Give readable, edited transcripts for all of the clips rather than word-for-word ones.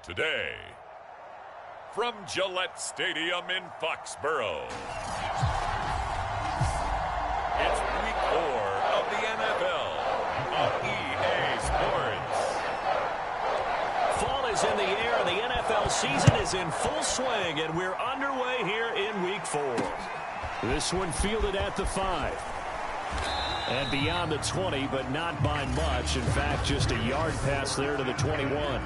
Today, from Gillette Stadium in Foxborough, it's Week 4 of the NFL on EA Sports. Fall is in the air, and the NFL season is in full swing, and we're underway here in Week 4. This one fielded at the 5. And beyond the 20, but not by much. In fact, just a yard pass there to the 21.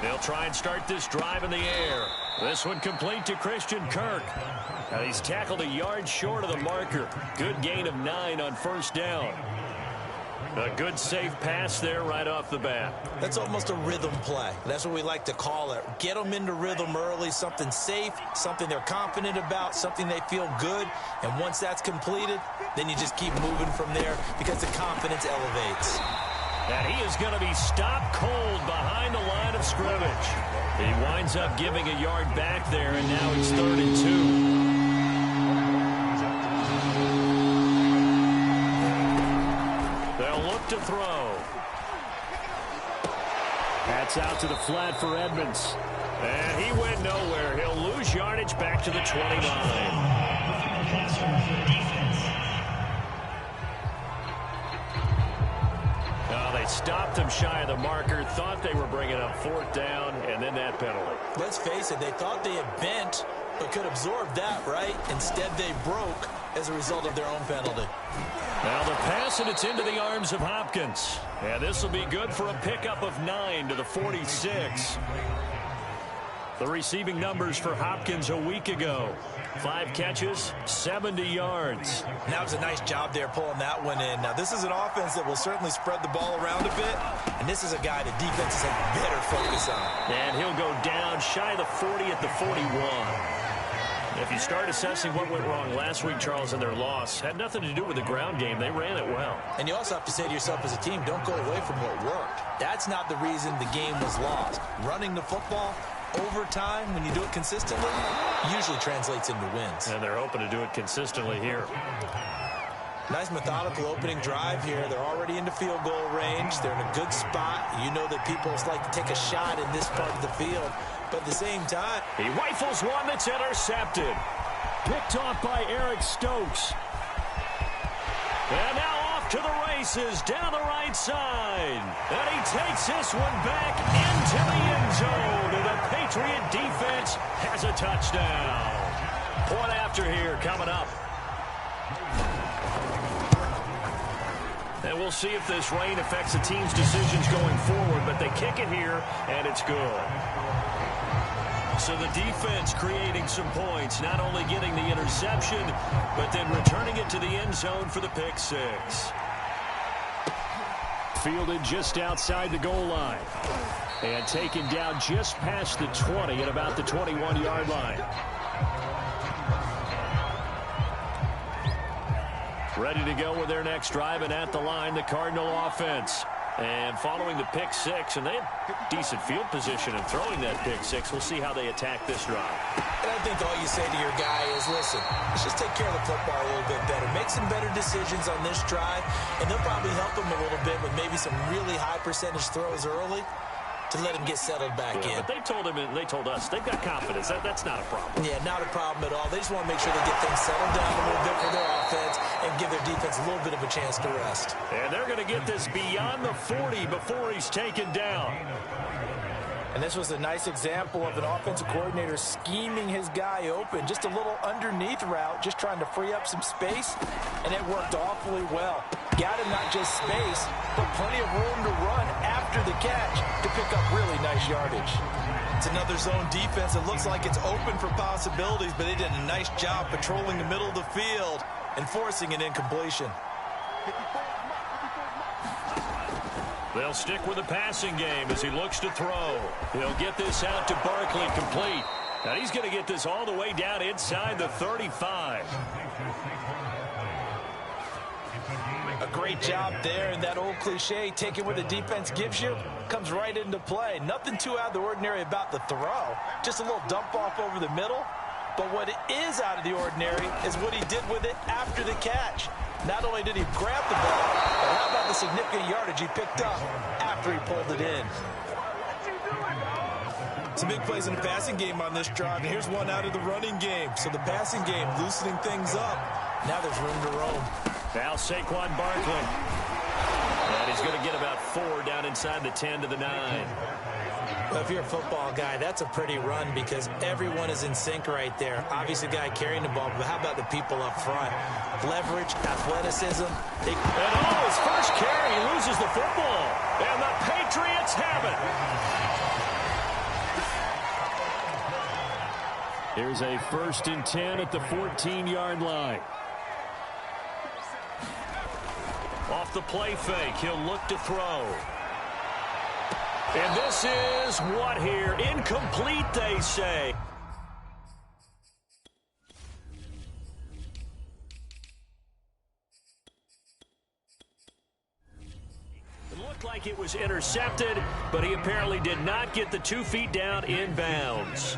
They'll try and start this drive in the air. This one complete to Christian Kirk. Now he's tackled a yard short of the marker. Good gain of 9 on first down. A good safe pass there right off the bat. That's almost a rhythm play. That's what we like to call it. Get them into rhythm early, something safe, something they're confident about, something they feel good. And once that's completed, then you just keep moving from there because the confidence elevates. And he is going to be stopped cold behind the line of scrimmage. He winds up giving a yard back there, and now it's 3rd and 2. They'll look to throw. That's out to the flat for Edmonds. And he went nowhere. He'll lose yardage back to the 29. They stopped him shy of the marker, thought they were bringing up 4th down, and then that penalty. Let's face it, they thought they had bent, but could absorb that, right? Instead, they broke as a result of their own penalty. Now the pass, and it's into the arms of Hopkins. And this will be good for a pickup of 9 to the 46. The receiving numbers for Hopkins a week ago. 5 catches, 70 yards. That was a nice job there pulling that one in. Now, this is an offense that will certainly spread the ball around a bit, and this is a guy that defenses have better focus on. And he'll go down shy of the 40 at the 41. If you start assessing what went wrong last week, Charles, in their loss, had nothing to do with the ground game. They ran it well. And you also have to say to yourself as a team, don't go away from what worked. That's not the reason the game was lost. Running the football over time, when you do it consistently, usually translates into wins. And they're hoping to do it consistently here. Nice methodical opening drive here. They're already into field goal range. They're in a good spot. You know that people like to take a shot in this part of the field. But at the same time, he rifles one that's intercepted. Picked off by Eric Stokes. And now off to the races down the right side. And he takes this one back into the end zone. And the Patriot defense has a touchdown. Point after here coming up. And we'll see if this rain affects the team's decisions going forward. But they kick it here, and it's good. So the defense creating some points, not only getting the interception, but then returning it to the end zone for the pick 6. Fielded just outside the goal line. And taken down just past the 20 at about the 21-yard line. Ready to go with their next drive, and at the line, the Cardinal offense. And following the pick 6, and they had decent field position in throwing that pick 6. We'll see how they attack this drive. And I think all you say to your guy is, listen, let's just take care of the football a little bit better. Make some better decisions on this drive, and they'll probably help him a little bit with maybe some really high percentage throws early to let him get settled back in. But they told him, and they told us, they've got confidence. That's not a problem. Yeah, not a problem at all. They just want to make sure they get things settled down a little bit for their offense and give their defense a little bit of a chance to rest. And they're going to get this beyond the 40 before he's taken down. And this was a nice example of an offensive coordinator scheming his guy open. Just a little underneath route, just trying to free up some space, and it worked awfully well. Got him not just space, but plenty of room to run after the catch to pick up really nice yardage. It's another zone defense. It looks like it's open for possibilities, but they did a nice job patrolling the middle of the field and forcing an incompletion. They'll stick with the passing game as he looks to throw. He'll get this out to Barkley complete. Now he's going to get this all the way down inside the 35. A great Great job there, and that old cliche, taking what the defense gives you, comes right into play. Nothing too out of the ordinary about the throw, just a little dump off over the middle. But what is out of the ordinary is what he did with it after the catch. Not only did he grab the ball, but how about the significant yardage he picked up after he pulled it in. Some big plays in the passing game on this drive, and here's one out of the running game. So the passing game loosening things up. Now there's room to roam. Now Saquon Barkley. And he's going to get about 4 down inside the 10 to the 9. Well, if you're a football guy, that's a pretty run because everyone is in sync right there. Obviously, the guy carrying the ball, but how about the people up front? Leverage, athleticism. And his first carry, he loses the football. And the Patriots have it. Here's a 1st and 10 at the 14-yard line. Off the play fake, he'll look to throw. And this is what here? Incomplete, they say. It looked like it was intercepted, but he apparently did not get the 2 feet down in bounds.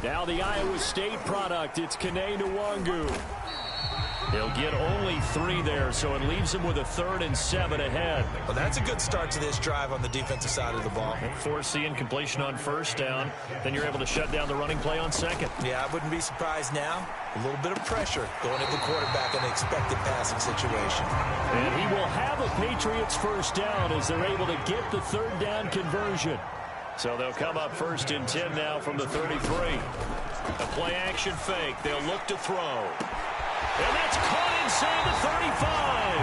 Now the Iowa State product, it's Kene Nwangu. He'll get only 3 there, so it leaves him with a 3rd and 7 ahead. Well, that's a good start to this drive on the defensive side of the ball. Force the incompletion on 1st down. Then you're able to shut down the running play on 2nd. Yeah, I wouldn't be surprised now. A little bit of pressure going at the quarterback in an expected passing situation. And he will have a Patriots 1st down as they're able to get the 3rd down conversion. So they'll come up 1st and 10 now from the 33. A play action fake. They'll look to throw. And that's caught inside the 35.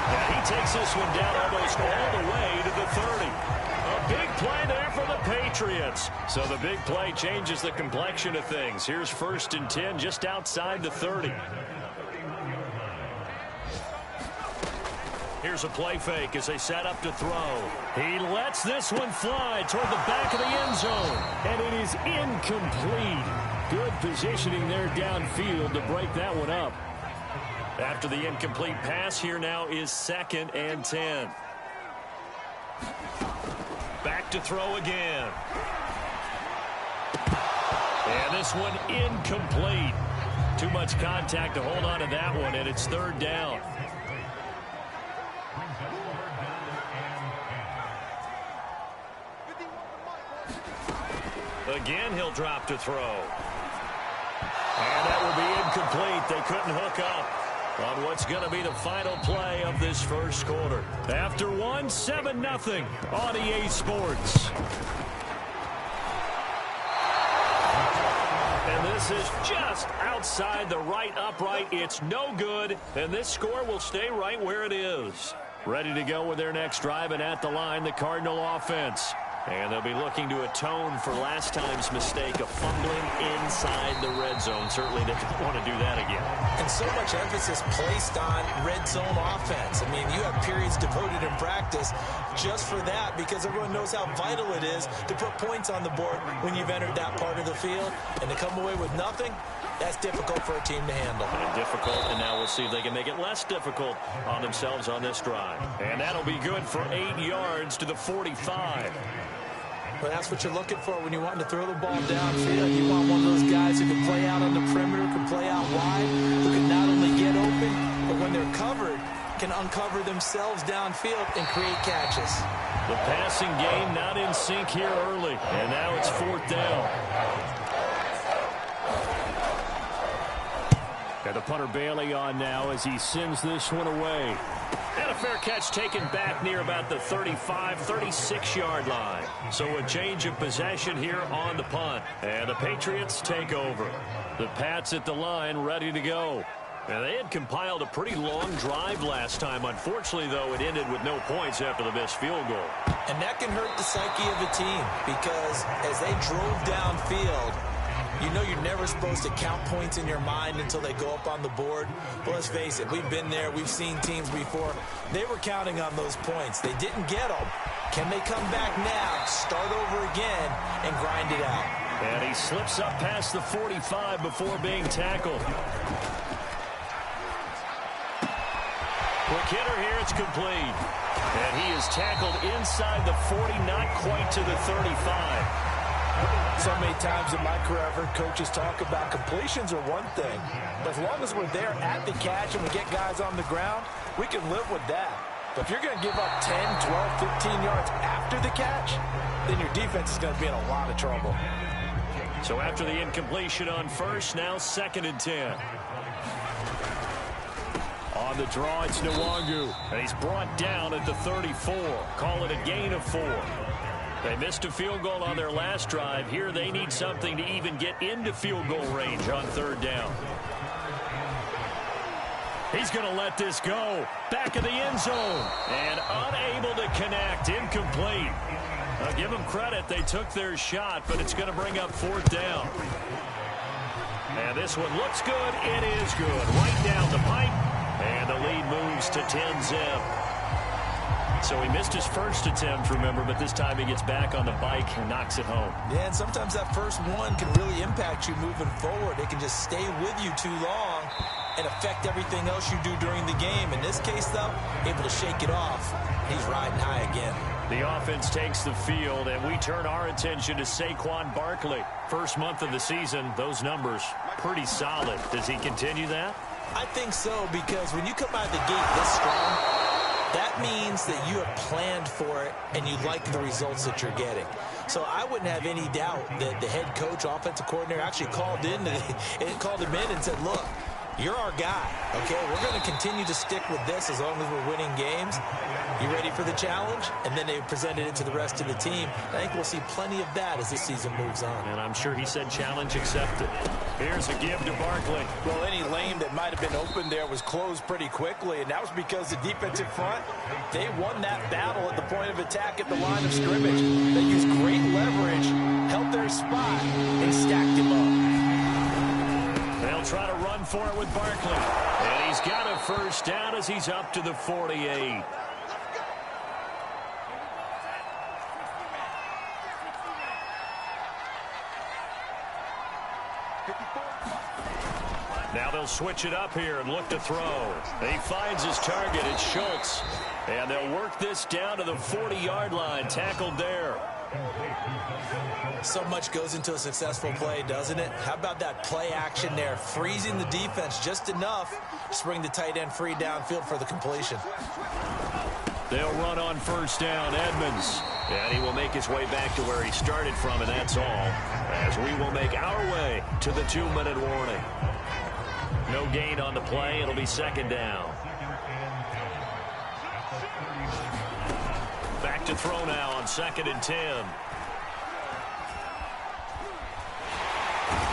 And he takes this one down almost all the way to the 30. A big play there for the Patriots. So the big play changes the complexion of things. Here's 1st and 10 just outside the 30. Here's a play fake as they set up to throw. He lets this one fly toward the back of the end zone. And it is incomplete. Good positioning there downfield to break that one up. After the incomplete pass, here now is 2nd and 10. Back to throw again. And this one incomplete. Too much contact to hold on to that one, and it's 3rd down. Again, he'll drop to throw. And that will be incomplete. They couldn't hook up on what's going to be the final play of this 1st quarter. After 1, 7-0 on EA Sports. And this is just outside the right upright. It's no good, and this score will stay right where it is. Ready to go with their next drive, and at the line, the Cardinal offense. And they'll be looking to atone for last time's mistake of fumbling inside the red zone. Certainly they don't want to do that again. And so much emphasis placed on red zone offense. I mean, you have periods devoted in practice just for that because everyone knows how vital it is to put points on the board when you've entered that part of the field. And to come away with nothing, that's difficult for a team to handle. And difficult, and now we'll see if they can make it less difficult on themselves on this drive. And that'll be good for 8 yards to the 45. Well, that's what you're looking for when you want to throw the ball downfield. You want one of those guys who can play out on the perimeter, can play out wide, who can not only get open, but when they're covered, can uncover themselves downfield and create catches. The passing game not in sync here early, and now it's 4th down. And the punter Bailey on now as he sends this one away. And a fair catch taken back near about the 35, 36-yard line. So a change of possession here on the punt. And the Patriots take over. The Pats at the line ready to go. And they had compiled a pretty long drive last time. Unfortunately, though, it ended with no points after the missed field goal. And that can hurt the psyche of a team because as they drove downfield, you know you're never supposed to count points in your mind until they go up on the board. But let's face it, we've been there. We've seen teams before. They were counting on those points. They didn't get them. Can they come back now, start over again, and grind it out? And he slips up past the 45 before being tackled. Quick hitter here. It's complete. And he is tackled inside the 40, not quite to the 35. So many times in my career, I've heard coaches talk about completions are one thing. But as long as we're there at the catch and we get guys on the ground, we can live with that. But if you're going to give up 10, 12, 15 yards after the catch, then your defense is going to be in a lot of trouble. So after the incompletion on first, now 2nd and 10. On the draw, it's Nwangu. And he's brought down at the 34. Call it a gain of 4. They missed a field goal on their last drive. Here they need something to even get into field goal range on 3rd down. He's going to let this go. Back of the end zone. And unable to connect. Incomplete. I'll give them credit. They took their shot, but it's going to bring up 4th down. And this one looks good. It is good. Right down the pipe. And the lead moves to 10-zip. So he missed his first attempt, remember, but this time he gets back on the bike and knocks it home. Yeah, and sometimes that first one can really impact you moving forward. It can just stay with you too long and affect everything else you do during the game. In this case, though, able to shake it off. He's riding high again. The offense takes the field, and we turn our attention to Saquon Barkley. First month of the season, those numbers pretty solid. Does he continue that? I think so, because when you come out of the gate this strong, that means that you have planned for it and you like the results that you're getting. So I wouldn't have any doubt that the head coach, offensive coordinator, actually called him in and said, look, you're our guy, okay? We're going to continue to stick with this as long as we're winning games. You ready for the challenge? And then they presented it to the rest of the team. I think we'll see plenty of that as this season moves on. And I'm sure he said challenge accepted. Here's a give to Barkley. Well, any lane that might have been open there was closed pretty quickly, and that was because the defensive front, they won that battle at the point of attack at the line of scrimmage. They used great leverage, held their spot, and stacked him up. They'll try to run for it with Barkley. And he's got a first down as he's up to the 48. Now they'll switch it up here and look to throw. He finds his target. It's Schultz. And they'll work this down to the 40-yard line. Tackled there. So much goes into a successful play, doesn't it? How about that play action there? Freezing the defense just enough to bring the tight end free downfield for the completion. They'll run on first down. Edmonds. And he will make his way back to where he started from, and that's all. As we will make our way to the 2-minute warning. No gain on the play. It'll be 2nd down. Back to throw now on 2nd and 10.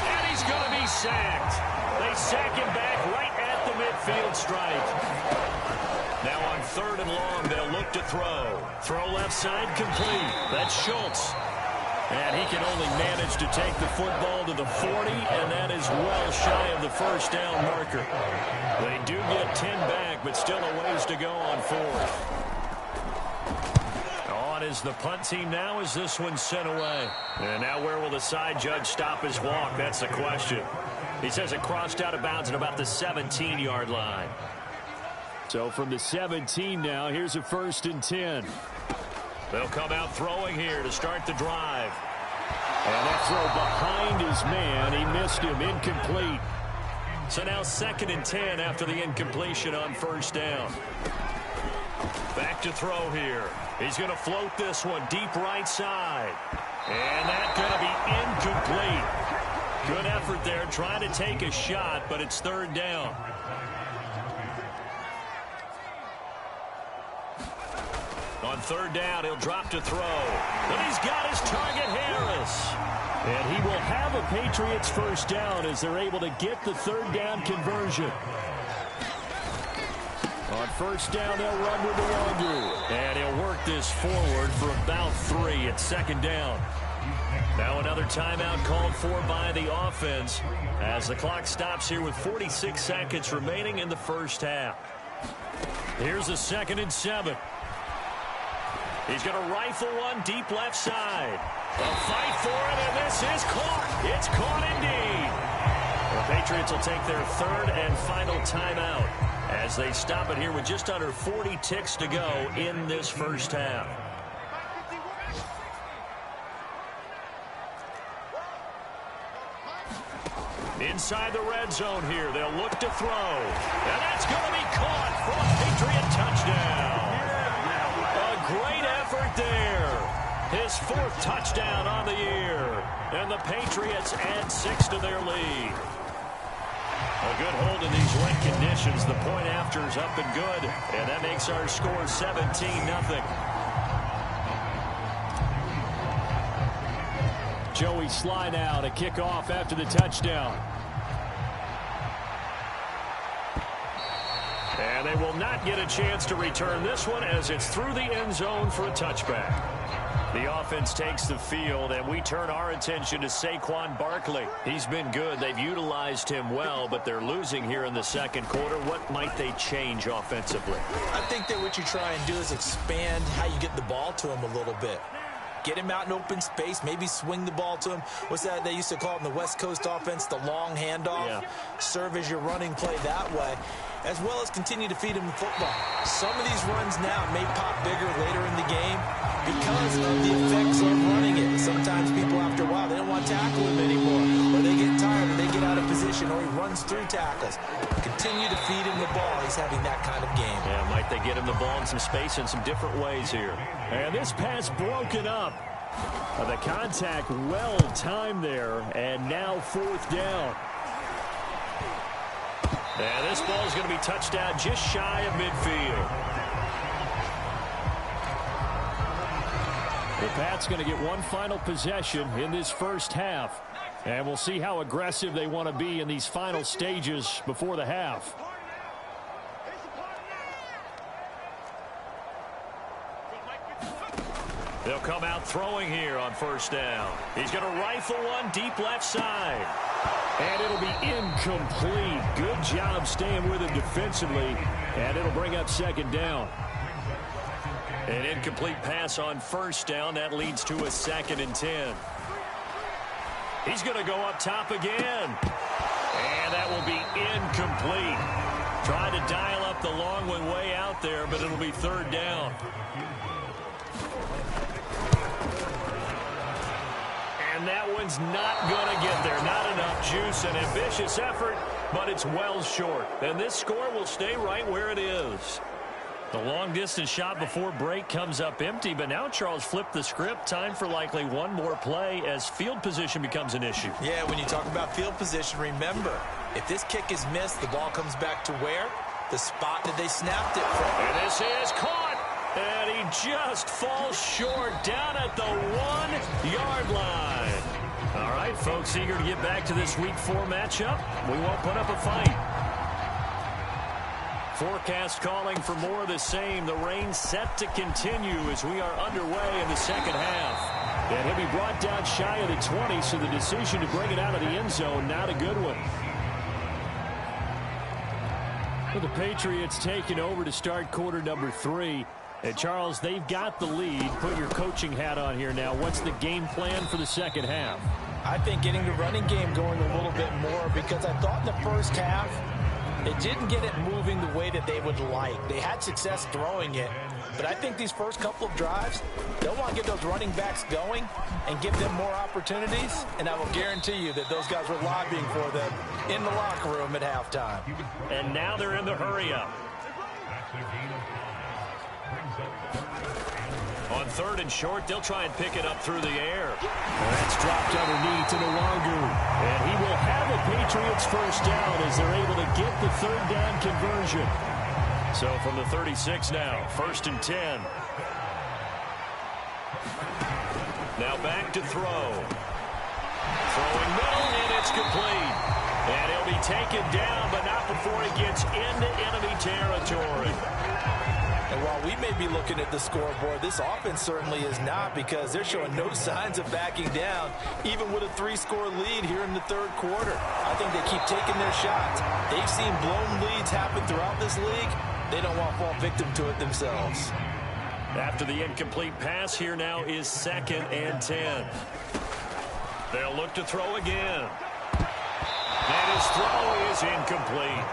And he's going to be sacked. They sack him back right at the midfield stripe. Now on 3rd and long, they'll look to throw. Throw left side complete. That's Schultz. And he can only manage to take the football to the 40, and that is well shy of the first down marker. They do get 10 back, but still a ways to go on 4th. On is the punt team now as this one's sent away. And now where will the side judge stop his walk? That's the question. He says it crossed out of bounds at about the 17-yard line. So from the 17 now, here's a 1st and 10. They'll come out throwing here to start the drive. And that throw behind his man. He missed him. Incomplete. So now 2nd and 10 after the incompletion on first down. Back to throw here. He's going to float this one deep right side. And that's going to be incomplete. Good effort there trying to take a shot, but it's 3rd down. On 3rd down, he'll drop to throw. And he's got his target, Harris. And he will have a Patriots first down as they're able to get the 3rd down conversion. On first down, they'll run with Nwangu. And he'll work this forward for about 3 at 2nd down. Now another timeout called for by the offense as the clock stops here with 46 seconds remaining in the first half. Here's a 2nd and 7. He's going to rifle one deep left side. A fight for it, and this is caught. It's caught indeed. The Patriots will take their 3rd and final timeout. as they stop it here with just under 40 ticks to go in this first half. Inside the red zone here, they'll look to throw. And that's going to be caught for a Patriot touchdown. A great effort there. His 4th touchdown on the year. And the Patriots add 6 to their lead. A good hold in these wet conditions. The point after is up and good. And that makes our score 17-0. Joey Sly now to kick off after the touchdown. And they will not get a chance to return this one as it's through the end zone for a touchback. The offense takes the field, and we turn our attention to Saquon Barkley. He's been good. They've utilized him well, but they're losing here in the second quarter. What might they change offensively? I think that what you try and do is expand how you get the ball to him a little bit. Get him out in open space, maybe swing the ball to him. What's that they used to call it in the West Coast offense, the long handoff? Yeah. Serve as your running play that way, as well as continue to feed him the football. Some of these runs now may pop bigger later in the game because of the effects of running it. Sometimes people, after a while, they don't want to tackle him anymore, or they get tired, or they get out of position, or he runs through tackles. Continue to feed him the ball. He's having that kind of game. Yeah, might they get him the ball in some space in some different ways here. And this pass broken up. The contact well timed there, and now 4th down. And this ball is going to be touched out just shy of midfield. The Pats going to get one final possession in this first half. And we'll see how aggressive they want to be in these final stages before the half. They'll come out throwing here on first down. He's going to rifle one deep left side. And it'll be incomplete. Good job staying with it defensively. And it'll bring up 2nd down. An incomplete pass on first down. That leads to a 2nd and 10. He's going to go up top again. And that will be incomplete. Trying to dial up the long one way out there, but it'll be 3rd down. And that one's not going to get there. Not enough juice. An ambitious effort, but it's well short. And this score will stay right where it is. The long-distance shot before break comes up empty, but now Charles flipped the script. Time for likely one more play as field position becomes an issue. Yeah, when you talk about field position, remember, if this kick is missed, the ball comes back to where? The spot that they snapped it from. And this is caught. And he just falls short down at the 1-yard line. All right, folks, eager to get back to this Week 4 matchup. We won't put up a fight. Forecast calling for more of the same. The rain set to continue as we are underway in the second half. And he'll be brought down shy of the 20, so the decision to bring it out of the end zone, not a good one. Well, the Patriots taking over to start quarter number 3. And, Charles, they've got the lead. Put your coaching hat on here now. What's the game plan for the second half? I think getting the running game going a little bit more, because I thought in the first half they didn't get it moving the way that they would like. They had success throwing it, but I think these first couple of drives, they'll want to get those running backs going and give them more opportunities, and I will guarantee you that those guys were lobbying for them in the locker room at halftime. And now they're in the hurry-up. On 3rd and short, they'll try and pick it up through the air. That's dropped underneath to Nwangu. And he will have a Patriots first down as they're able to get the 3rd down conversion. So from the 36 now, 1st and 10. Now back to throw. Throwing middle, and it's complete. And he'll be taken down, but not before he gets into enemy territory. And while we may be looking at the scoreboard, this offense certainly is not, because they're showing no signs of backing down, even with a 3-score lead here in the 3rd quarter. I think they keep taking their shots. They've seen blown leads happen throughout this league. They don't want to fall victim to it themselves. After the incomplete pass, here now is 2nd and 10. They'll look to throw again. And his throw is incomplete.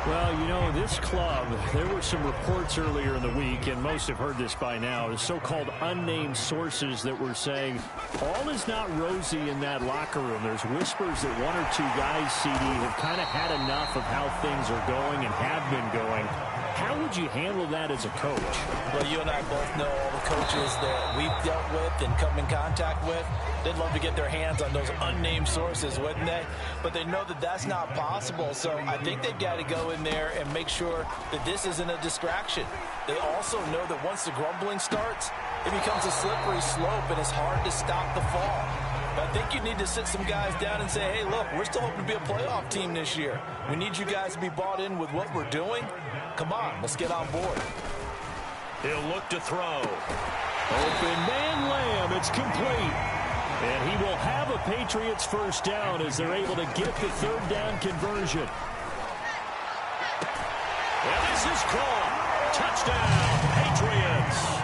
Well, you know, this club, there were some reports earlier in the week, and most have heard this by now, the so-called unnamed sources that were saying all is not rosy in that locker room. There's whispers that one or two guys, CD, have kind of had enough of how things are going and have been going. How would you handle that as a coach? Well, you and I both know all the coaches that we've dealt with and come in contact with. They'd love to get their hands on those unnamed sources, wouldn't they? But they know that that's not possible. So I think they've got to go in there and make sure that this isn't a distraction. They also know that once the grumbling starts, it becomes a slippery slope and it's hard to stop the fall. But I think you need to sit some guys down and say, hey, look, we're still hoping to be a playoff team this year. We need you guys to be bought in with what we're doing. Come on, let's get on board. He'll look to throw. Open man Lamb. It's complete. And he will have a Patriots first down as they're able to get the third down conversion. And this is caught. Touchdown, Patriots.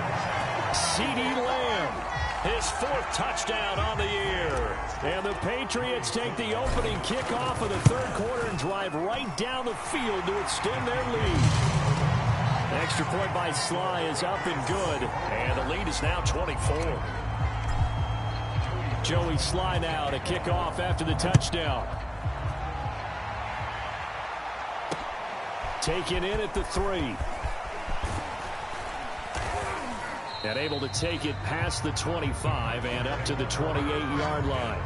CD Lamb. His fourth touchdown on the year. And the Patriots take the opening kickoff of the third quarter and drive right down the field to extend their lead. Extra point by Sly is up and good. And the lead is now 24. Joey Sly now to kick off after the touchdown. Taken in at the 3. And able to take it past the 25 and up to the 28-yard line.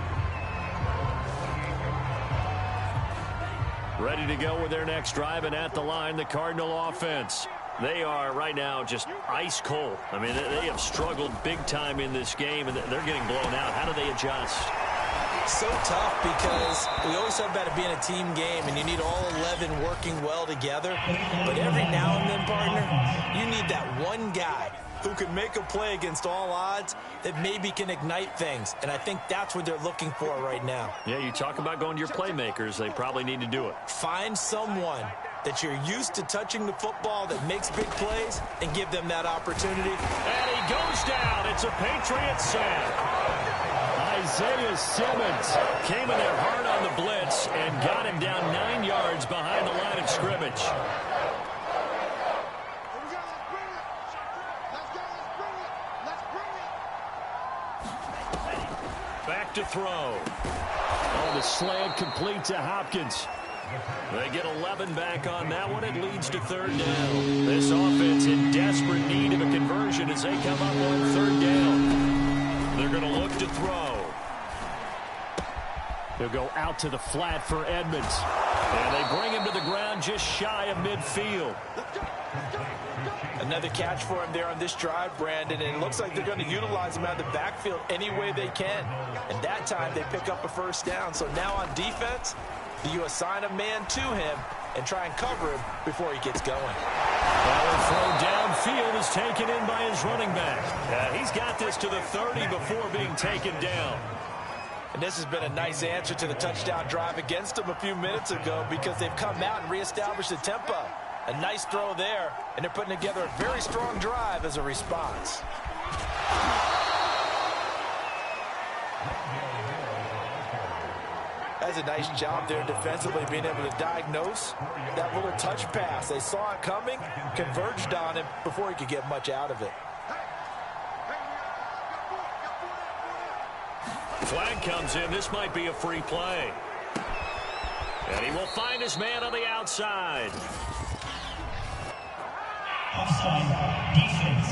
Ready to go with their next drive, and at the line, the Cardinal offense. They are right now just ice cold. I mean, they have struggled big time in this game, and they're getting blown out. How do they adjust? So tough because we always talk about it being a team game, and you need all 11 working well together. But every now and then, partner, you need that one guy who can make a play against all odds that maybe can ignite things. And I think that's what they're looking for right now. Yeah, you talk about going to your playmakers. They probably need to do it. Find someone that you're used to touching the football that makes big plays and give them that opportunity. And he goes down. It's a Patriot sack. Isaiah Simmons came in there hard on the blitz and got him down 9 yards behind the line of scrimmage. Back to throw. Oh, the slant complete to Hopkins. They get 11 back on that one. It leads to third down. This offense in desperate need of a conversion as they come up on third down. They're going to look to throw. They'll go out to the flat for Edmonds. And they bring him to the ground just shy of midfield. Another catch for him there on this drive, Brandon, and it looks like they're going to utilize him out of the backfield any way they can. And that time they pick up a first down. So now on defense, you assign a man to him and try and cover him before he gets going. Power throw downfield is taken in by his running back. He's got this to the 30 before being taken down. And this has been a nice answer to the touchdown drive against them a few minutes ago because they've come out and reestablished the tempo. A nice throw there, and they're putting together a very strong drive as a response. That's a nice job there defensively, being able to diagnose that little touch pass. They saw it coming, converged on him before he could get much out of it. Flag comes in. This might be a free play. And he will find his man on the outside. Offside, defense.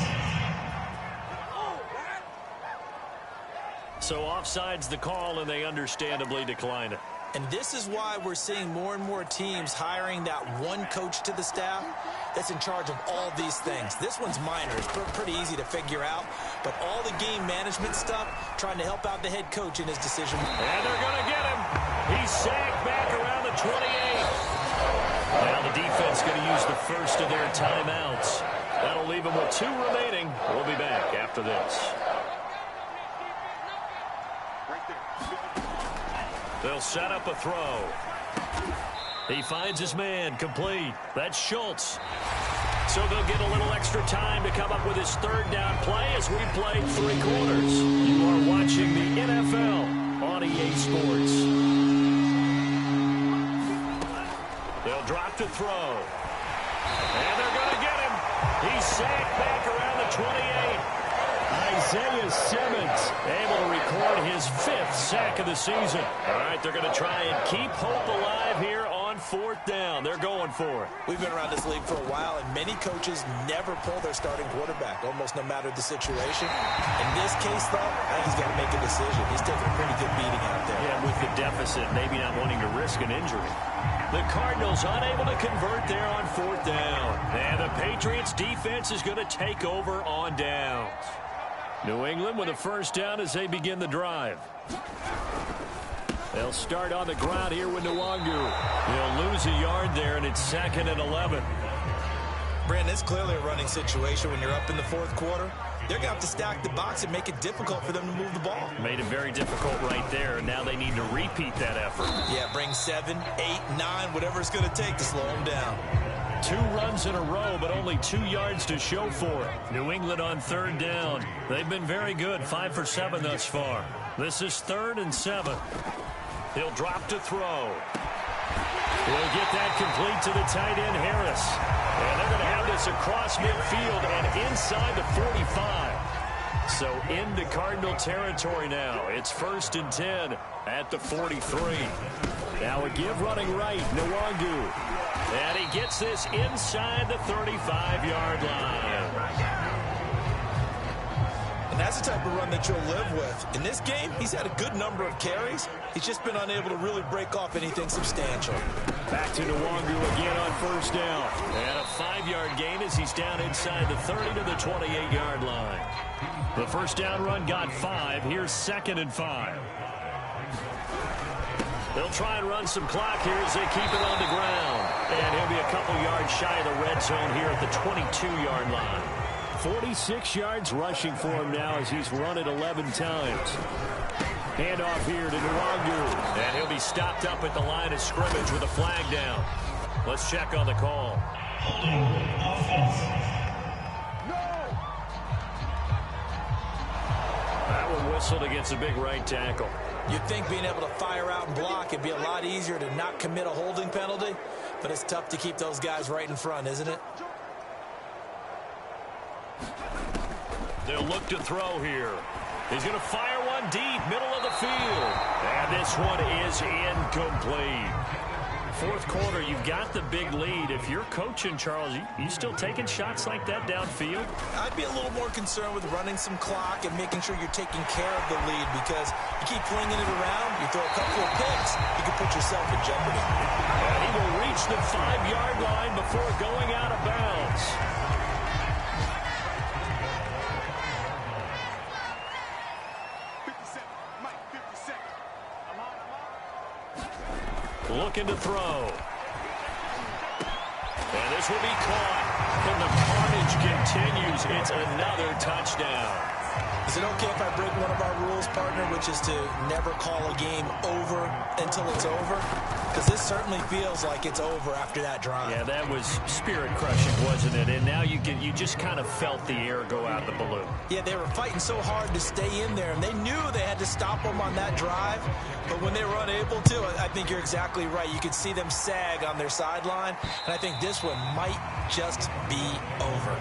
So offside's the call, and they understandably decline it. And this is why we're seeing more and more teams hiring that one coach to the staff that's in charge of all these things. This one's minor. It's pretty easy to figure out. But all the game management stuff, trying to help out the head coach in his decision. And they're going to get him. He's sacked back around the 28. Now the defense going to use the first of their timeouts. That'll leave them with 2 remaining. We'll be back after this. They'll set up a throw. He finds his man, complete. That's Schultz. So they'll get a little extra time to come up with his third down play as we play 3 quarters. You are watching the NFL on EA Sports. They'll drop to throw. And they're going to get him. He's sacked back around the 28. Isaiah Simmons able to record his 5th sack of the season. All right, they're going to try and keep hope alive here on 4th down. They're going for it. We've been around this league for a while, and many coaches never pull their starting quarterback, almost no matter the situation. In this case, though, I think he's got to make a decision. He's taking a pretty good beating out there. Yeah, with the deficit, maybe not wanting to risk an injury. The Cardinals unable to convert there on 4th down. And the Patriots defense is going to take over on downs. New England with a 1st down as they begin the drive. They'll start on the ground here with Nwangu. He'll lose a yard there, and it's 2nd and 11. Brandon, it's clearly a running situation when you're up in the 4th quarter. They're going to have to stack the box and make it difficult for them to move the ball. Made it very difficult right there. Now they need to repeat that effort. Yeah, bring 7, 8, 9, whatever it's going to take to slow them down. 2 runs in a row, but only 2 yards to show for it. New England on 3rd down. They've been very good, 5 for 7 thus far. This is 3rd and 7. He'll drop to throw. He'll get that complete to the tight end, Harris. And they're going to have this across midfield and inside the 45. So into Cardinal territory now. It's 1st and 10 at the 43. Now a give running right, Nwangu. And he gets this inside the 35-yard line. And that's the type of run that you'll live with. In this game, he's had a good number of carries. He's just been unable to really break off anything substantial. Back to Nwangu again on 1st down. And a 5-yard gain as he's down inside the 30 to the 28-yard line. The 1st down run got 5. Here's 2nd and 5. They'll try and run some clock here as they keep it on the ground. And he'll be a couple yards shy of the red zone here at the 22-yard line. 46 yards rushing for him now as he's run it 11 times. Handoff here to Nwangu. And he'll be stopped up at the line of scrimmage with a flag down. Let's check on the call. That one whistled against a big right tackle. You'd think being able to fire out and block it'd be a lot easier to not commit a holding penalty, but it's tough to keep those guys right in front, isn't it? They'll look to throw here. He's going to fire one deep, middle of the field. And this one is incomplete. 4th quarter, you've got the big lead. If you're coaching, Charles, you still taking shots like that downfield? I'd be a little more concerned with running some clock and making sure you're taking care of the lead, because you keep flinging it around, you throw a couple of picks, you can put yourself in jeopardy. And he will reach the 5-yard line before going out of bounds. Looking to throw. And this will be caught. And the carnage continues. It's another touchdown. Is it okay if I break one of our rules, partner, which is to never call a game over until it's over? Because this certainly feels like it's over after that drive. Yeah, that was spirit-crushing, wasn't it? And now you just kind of felt the air go out of the balloon. Yeah, they were fighting so hard to stay in there, and they knew they had to stop them on that drive. But when they were unable to, I think you're exactly right. You could see them sag on their sideline, and I think this one might just be over.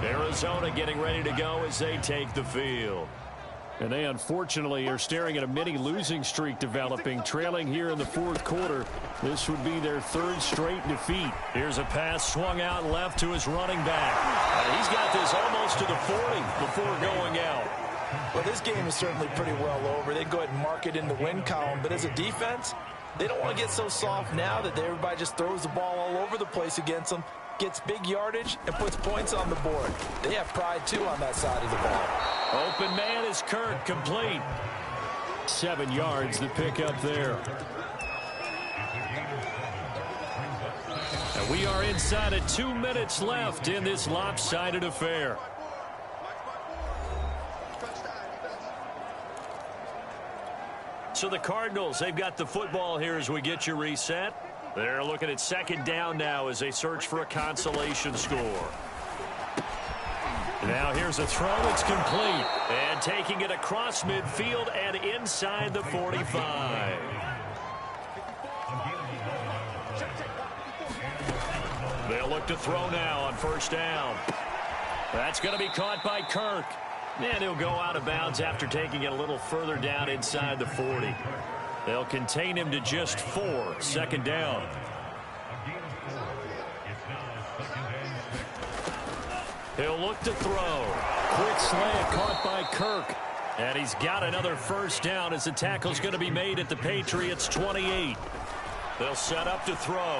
Arizona getting ready to go as they take the field. And they unfortunately are staring at a mini losing streak developing, trailing here in the 4th quarter. This would be their 3rd straight defeat. Here's a pass swung out left to his running back. He's got this almost to the 40 before going out. Well, this game is certainly pretty well over. They'd go ahead and mark it in the win column, but as a defense, they don't want to get so soft now that everybody just throws the ball all over the place against them, gets big yardage, and puts points on the board. They have pride, too, on that side of the ball. Open man is Kirk, complete. 7 yards, the pick up there. And we are inside of 2 minutes left in this lopsided affair. So the Cardinals, they've got the football here as we get you reset. They're looking at 2nd down now as they search for a consolation score. Now here's a throw. It's complete. And taking it across midfield and inside the 45. They'll look to throw now on first down. That's going to be caught by Kirk. And he'll go out of bounds after taking it a little further down inside the 40. They'll contain him to just 4. Second down. He'll look to throw. Quick slant caught by Kirk. And he's got another first down as the tackle's going to be made at the Patriots' 28. They'll set up to throw.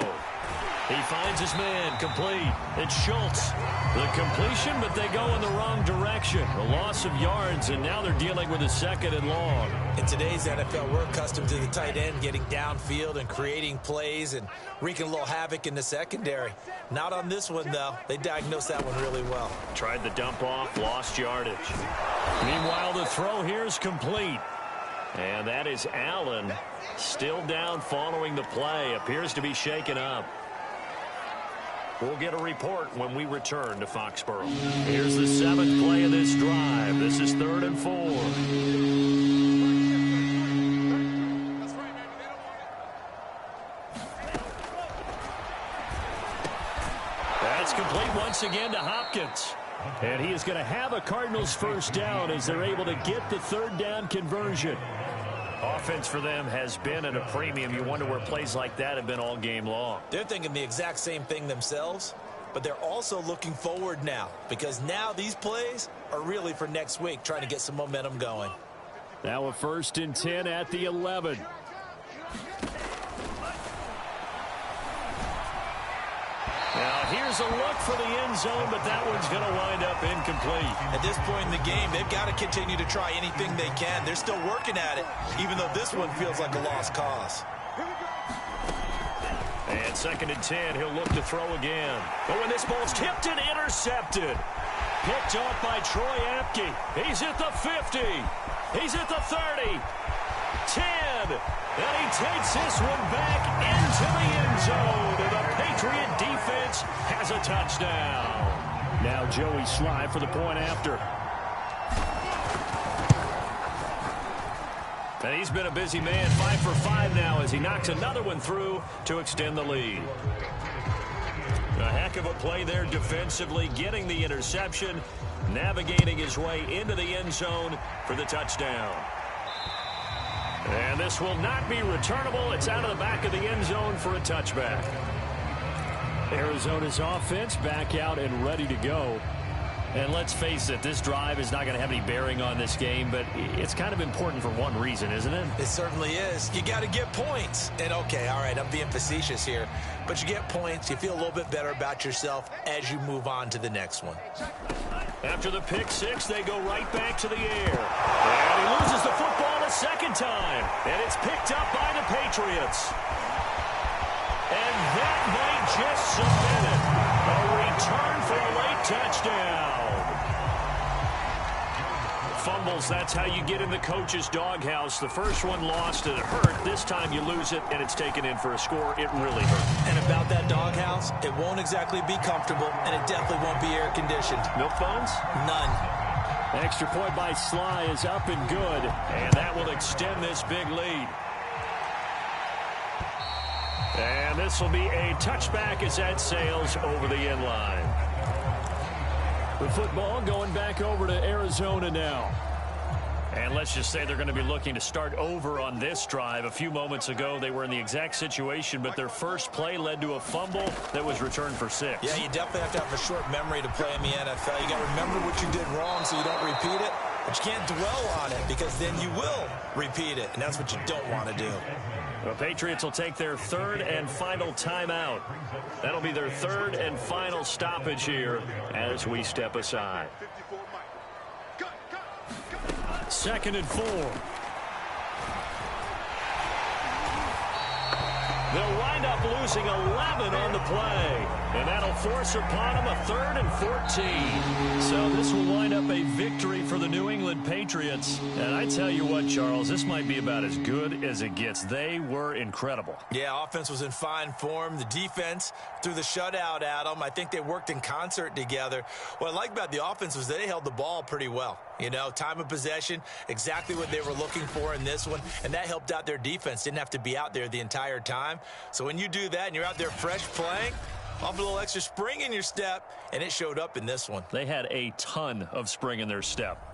He finds his man, complete. It's Schultz. The completion, but they go in the wrong direction. A loss of yards, and now they're dealing with a second and long. In today's NFL, we're accustomed to the tight end getting downfield and creating plays and wreaking a little havoc in the secondary. Not on this one, though. They diagnosed that one really well. Tried the dump off, lost yardage. Meanwhile, the throw here is complete. And that is Allen, still down following the play. Appears to be shaken up. We'll get a report when we return to Foxborough. Here's the 7th play of this drive. This is 3rd and 4. That's complete once again to Hopkins. And he is going to have a Cardinals first down as they're able to get the 3rd down conversion. Offense for them has been at a premium. You wonder where plays like that have been all game long. They're thinking the exact same thing themselves, but they're also looking forward now because now these plays are really for next week, trying to get some momentum going. Now a 1st and 10 at the 11. Now here's a look for the end zone, but that one's going to wind up incomplete. At this point in the game, they've got to continue to try anything they can. They're still working at it, even though this one feels like a lost cause. And 2nd and 10, he'll look to throw again. Oh, and this ball's tipped and intercepted. Picked off by Troy Apke. He's at the 50. He's at the 30. 10. And he takes this one back into the end zone. And the Patriot defense has a touchdown. Now Joey Slye for the point after. And he's been a busy man, 5 for 5 now as he knocks another one through to extend the lead. A heck of a play there defensively, getting the interception, navigating his way into the end zone for the touchdown. And this will not be returnable. It's out of the back of the end zone for a touchback. Arizona's offense back out and ready to go. And let's face it, this drive is not going to have any bearing on this game, but it's kind of important for one reason, isn't it? It certainly is. You got to get points. And, okay, all right, I'm being facetious here, but you get points, you feel a little bit better about yourself as you move on to the next one. After the pick six, they go right back to the air. And he loses the football a second time, and it's picked up by the Patriots. And that might just submit it. A return for a late touchdown. Fumbles, that's how you get in the coach's doghouse. The first one lost and it hurt. This time you lose it and it's taken in for a score. It really hurt. And about that doghouse, it won't exactly be comfortable, and it definitely won't be air-conditioned. Milk bones? None. Extra point by Slye is up and good. And that will extend this big lead. And this will be a touchback as that sails over the end line. The football going back over to Arizona now. And let's just say they're going to be looking to start over on this drive. A few moments ago, they were in the exact situation, but their first play led to a fumble that was returned for 6. Yeah, you definitely have to have a short memory to play in the NFL. You got to remember what you did wrong so you don't repeat it, but you can't dwell on it because then you will repeat it, and that's what you don't want to do. The Patriots will take their third and final timeout. That'll be their third and final stoppage here as we step aside. 2nd and 4. They'll wind up losing 11 on the play. And that'll force upon them a 3rd and 14. So this will wind up a victory for the New England Patriots. And I tell you what, Charles, this might be about as good as it gets. They were incredible. Yeah, offense was in fine form. The defense threw the shutout at them. I think they worked in concert together. What I like about the offense was they held the ball pretty well. You know, time of possession, exactly what they were looking for in this one. And that helped out their defense. Didn't have to be out there the entire time. So when you do that and you're out there fresh playing, Off a little extra spring in your step, and it showed up in this one. They had a ton of spring in their step.